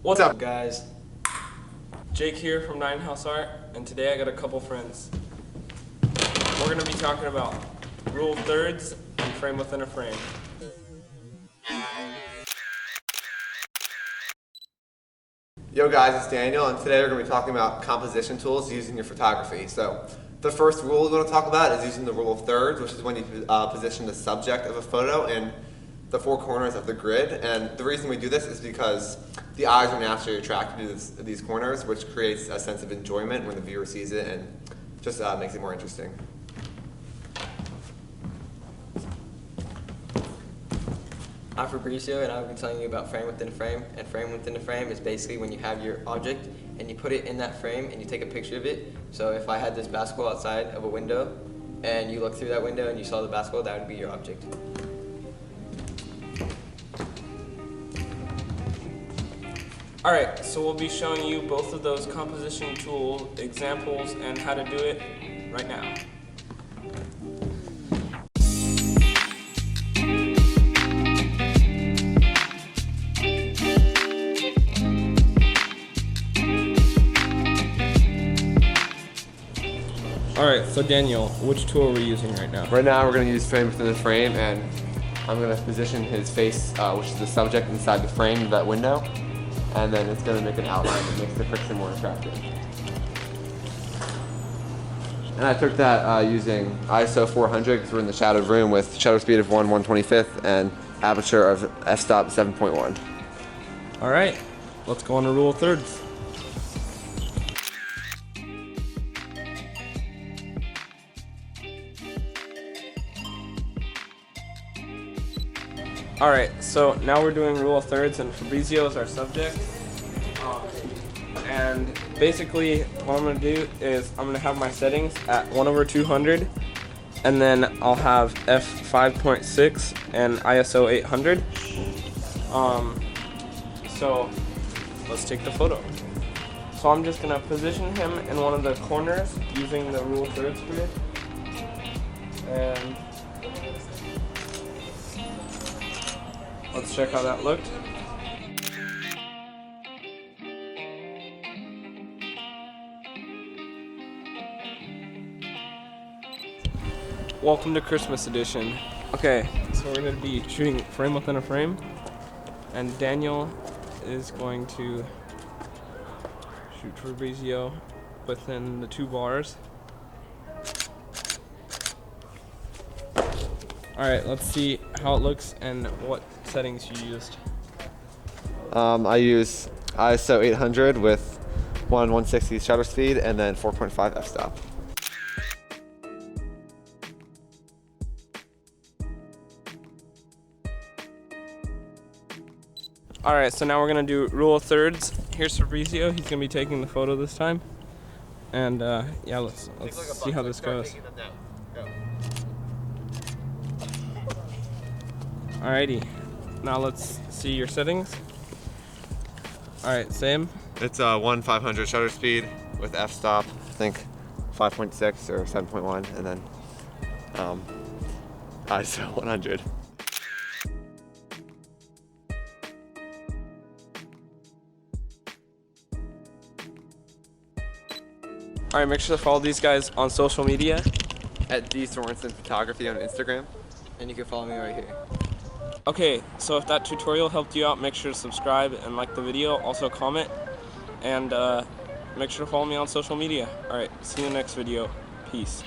What's up, guys? Jake here from Nienhuis Art, and today I got a couple friends. We're going to be talking about rule of thirds and frame within a frame. Yo guys, it's Daniel, and today we're going to be talking about composition tools using your photography. So the first rule we're going to talk about is using the rule of thirds, which is when you position the subject of a photo in the four corners of the grid. And the reason we do this is because the eyes are naturally attracted to these corners, which creates a sense of enjoyment when the viewer sees it and just makes it more interesting. I'm Fabrizio, and I'll be telling you about frame within a frame. And frame within a frame is basically when you have your object and you put it in that frame and you take a picture of it. So if I had this basketball outside of a window and you look through that window and you saw the basketball, that would be your object. Alright, so we'll be showing you both of those composition tool examples and how to do it right now. Alright, so Daniel, which tool are we using right now? Right now we're going to use frame within the frame, and I'm going to position his face, which is the subject, inside the frame of that window. And then it's going to make an outline that makes the picture more attractive. And I took that using ISO 400 because we're in the shadowed room with shutter speed of 1/125th and aperture of f-stop 7.1. Alright, let's go on to rule of thirds. Alright, so now we're doing rule of thirds and Fabrizio is our subject. And basically what I'm going to do is I'm going to have my settings at 1/200, and then I'll have f5.6 and ISO 800. So let's take the photo. So I'm just going to position him in one of the corners using the rule of thirds grid. And let's check how that looked. Welcome to Christmas edition. Okay, so we're going to be shooting frame within a frame, and Daniel is going to shoot Fabrizio within the 2 bars. Alright, let's see how it looks and what settings you used. I use ISO 800 with 1/160th shutter speed and then 4.5 f-stop. Alright, so now we're going to do rule of thirds. Here's Fabrizio. He's going to be taking the photo this time. And yeah, let's see how this goes. Alrighty, now let's see your settings. Alright, same. It's 1/500 shutter speed with f-stop, I think 5.6 or 7.1, and then ISO 100. Alright, make sure to follow these guys on social media. At D Sorensen Photography on Instagram. And you can follow me right here. Okay, so if that tutorial helped you out, make sure to subscribe and like the video. Also comment, and make sure to follow me on social media. Alright, see you in the next video. Peace.